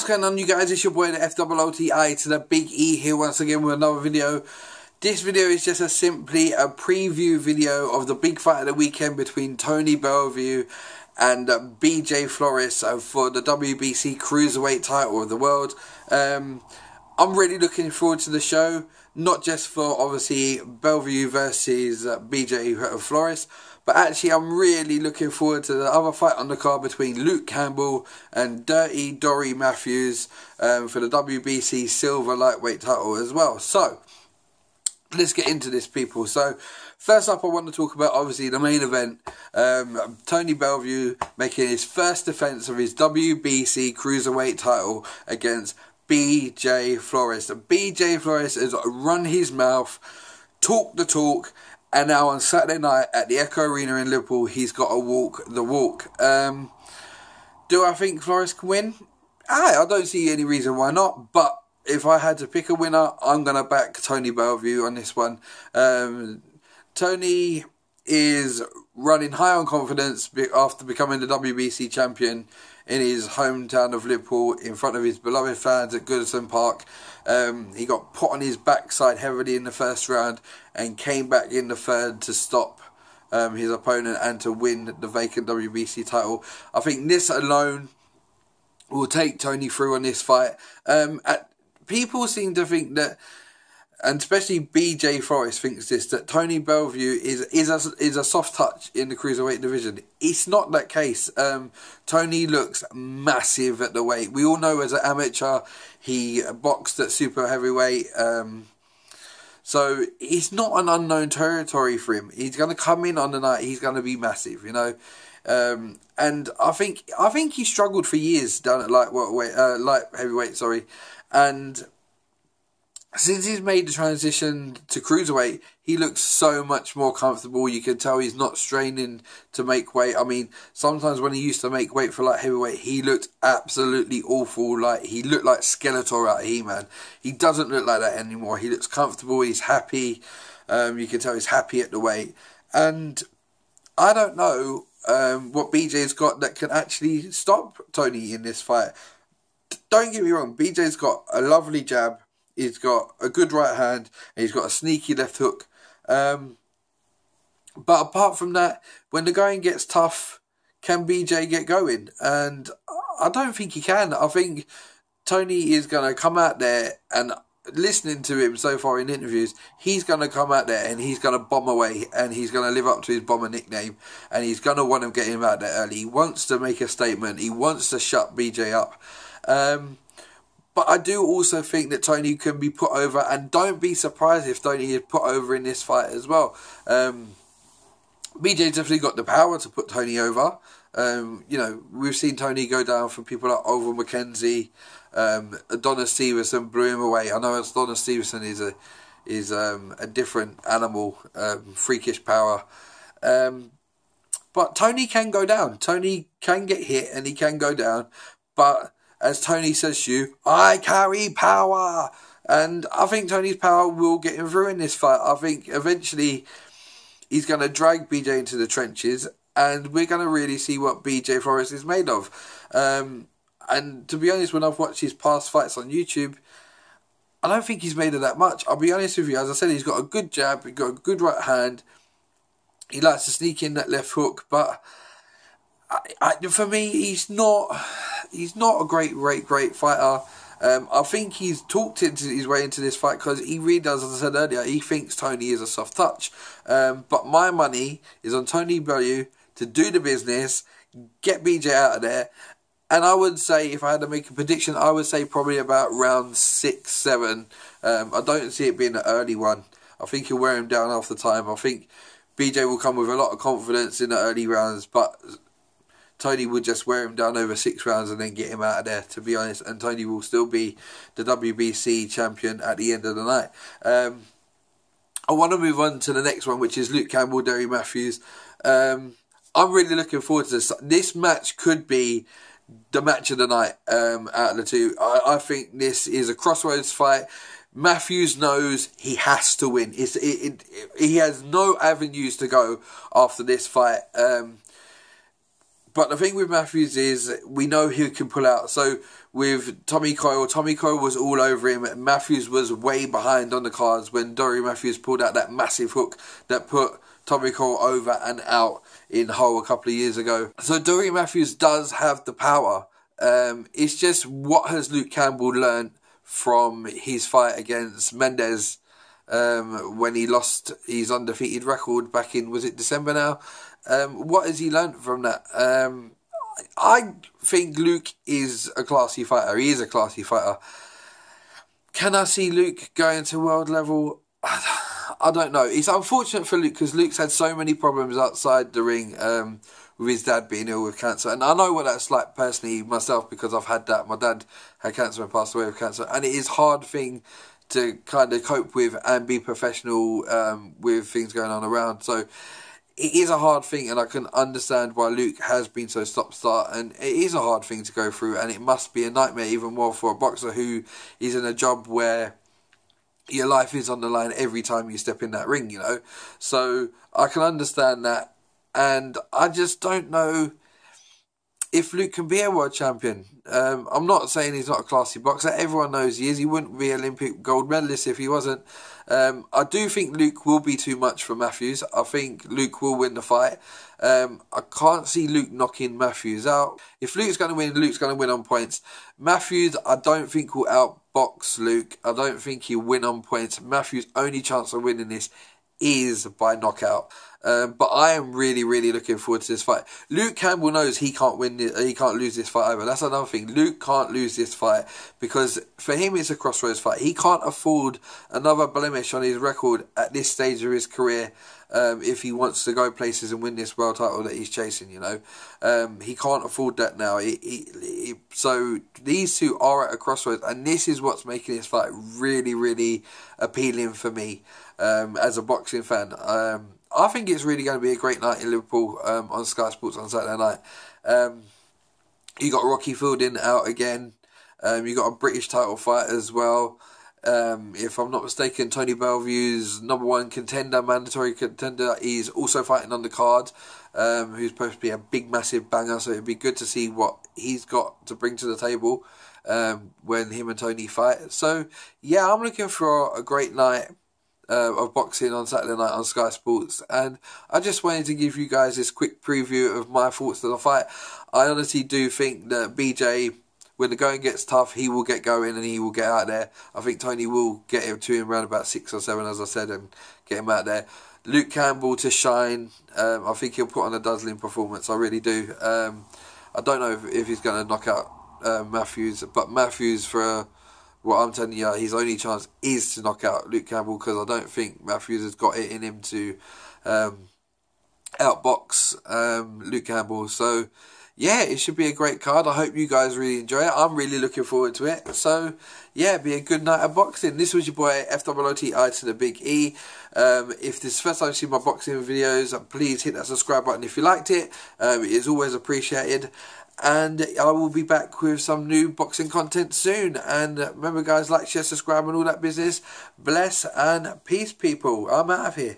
What's going on, you guys? It's your boy the FOOTI to the Big E here once again with another video. This video is just simply a preview video of the big fight of the weekend between Tony Bellew and BJ Flores for the WBC cruiserweight title of the world. I'm really looking forward to the show, not just for obviously Bellew versus BJ Flores, but actually I'm really looking forward to the other fight on the card between Luke Campbell and Dirty Dory Matthews for the WBC silver lightweight title as well. So let's get into this, people. So first up, I want to talk about obviously the main event. Tony Bellew making his first defense of his WBC cruiserweight title against BJ Flores. BJ Flores has run his mouth, talked the talk, and now on Saturday night at the Echo Arena in Liverpool, he's got to walk the walk. Do I think Flores can win? I don't see any reason why not, but if I had to pick a winner, I'm going to back Tony Bellew on this one. Tony is running high on confidence after becoming the WBC champion in his hometown of Liverpool in front of his beloved fans at Goodison Park. He got put on his backside heavily in the first round and came back in the third to stop his opponent and to win the vacant WBC title. I think this alone will take Tony through on this fight. People seem to think that, and especially BJ Flores thinks this, that Tony Bellew is a soft touch in the cruiserweight division. It's not that case. Tony looks massive at the weight. We all know as an amateur he boxed at super heavyweight. So it's not an unknown territory for him. He's going to come in on the night. He's going to be massive, you know. And I think he struggled for years down at light heavyweight, sorry. And since he's made the transition to cruiserweight, he looks so much more comfortable. You can tell he's not straining to make weight. I mean, sometimes when he used to make weight for light heavyweight, he looked absolutely awful. Like, he looked like Skeletor out of He-Man. He doesn't look like that anymore. He looks comfortable. He's happy. You can tell he's happy at the weight. And I don't know what BJ's got that can actually stop Tony in this fight. Don't get me wrong, BJ's got a lovely jab. He's got a good right hand, and he's got a sneaky left hook. But apart from that, when the going gets tough, can BJ get going? And I don't think he can. I think Tony is going to come out there, and listening to him so far in interviews, he's going to come out there and he's going to bomb away, and he's going to live up to his bomber nickname, and he's going to want to get him out there early. He wants to make a statement. He wants to shut BJ up. But I do also think that Tony can be put over, and don't be surprised if Tony is put over in this fight as well. BJ's definitely got the power to put Tony over. You know, we've seen Tony go down for people like Over McKenzie. Adonis Stevenson blew him away. I know Adonis Stevenson is a different animal, freakish power. But Tony can go down. Tony can get hit and he can go down. But as Tony says to you, I carry power. And I think Tony's power will get him through in this fight. I think eventually he's going to drag BJ into the trenches, and we're going to really see what BJ Flores is made of. And to be honest, when I've watched his past fights on YouTube, I don't think he's made of that much. I'll be honest with you. As I said, he's got a good jab. He's got a good right hand. He likes to sneak in that left hook. But for me, he's not a great fighter. I think he's talked his way into this fight because he really does, as I said earlier, he thinks Tony is a soft touch. But my money is on Tony Bellew to do the business, get BJ out of there. And I would say, if I had to make a prediction, I would say probably about round 6, 7. I don't see it being an early one. I think he'll wear him down half the time. I think BJ will come with a lot of confidence in the early rounds, but Tony would just wear him down over 6 rounds and then get him out of there, to be honest. And Tony will still be the WBC champion at the end of the night. I want to move on to the next one, which is Luke Campbell, Dory Matthews. I'm really looking forward to this. This match could be the match of the night out of the two. I think this is a crossroads fight. Matthews knows he has to win. He has no avenues to go after this fight. But the thing with Matthews is we know who can pull out. So with Tommy Coyle was all over him. Matthews was way behind on the cards when Dory Matthews pulled out that massive hook that put Tommy Coyle over and out in Hull a couple of years ago. So Dory Matthews does have the power. It's just, what has Luke Campbell learned from his fight against Mendes when he lost his undefeated record back in, was it December now? What has he learned from that? I think Luke is a classy fighter. He is a classy fighter. Can I see Luke going to world level? I don't know. It's unfortunate for Luke because Luke's had so many problems outside the ring with his dad being ill with cancer. And I know what that's like personally myself because I've had that. My dad had cancer and passed away with cancer. And it is a hard thing to kind of cope with and be professional with things going on around. So it is a hard thing, and I can understand why Luke has been so stop-start, and it is a hard thing to go through, and it must be a nightmare even more for a boxer who is in a job where your life is on the line every time you step in that ring, you know. So I can understand that, and I just don't know if Luke can be a world champion. I'm not saying he's not a classy boxer. Everyone knows he is. He wouldn't be Olympic gold medalist if he wasn't. I do think Luke will be too much for Matthews. I think Luke will win the fight. I can't see Luke knocking Matthews out. If Luke's going to win, Luke's going to win on points. Matthews, I don't think will outbox Luke. I don't think he'll win on points. Matthews' only chance of winning this is by knockout. But I am really, really looking forward to this fight. Luke Campbell knows he can't win. He can't lose this fight either. That's another thing. Luke can't lose this fight because for him it's a crossroads fight. He can't afford another blemish on his record at this stage of his career if he wants to go places and win this world title that he's chasing. You know, he can't afford that now. So these two are at a crossroads, and this is what's making this fight really, really appealing for me as a boxing fan. I think it's really going to be a great night in Liverpool on Sky Sports on Saturday night. You got Rocky Fielding out again. You got a British title fight as well. If I'm not mistaken, Tony Belview's #1 contender, mandatory contender, he's also fighting on the card. Who's supposed to be a big, massive banger. So it'd be good to see what he's got to bring to the table when him and Tony fight. So yeah, I'm looking for a great night of boxing on Saturday night on Sky Sports, and I just wanted to give you guys this quick preview of my thoughts on the fight. I honestly do think that BJ, when the going gets tough, he will get going and he will get out there. I think Tony will get him to him around about 6 or 7, as I said, and get him out there. Luke Campbell to shine. I think he'll put on a dazzling performance. I really do. I don't know if he's going to knock out Matthews, but Matthews, for what I'm telling you, his only chance is to knock out Luke Campbell, because I don't think Matthews has got it in him to outbox Luke Campbell. So yeah, it should be a great card. I hope you guys really enjoy it. I'm really looking forward to it. So yeah, be a good night of boxing. This was your boy FOOTI to the big E. If this is the first time you've seen my boxing videos, please hit that subscribe button if you liked it. It is always appreciated. And I will be back with some new boxing content soon. And remember guys, like, share, subscribe and all that business. Bless and peace, people. I'm out of here.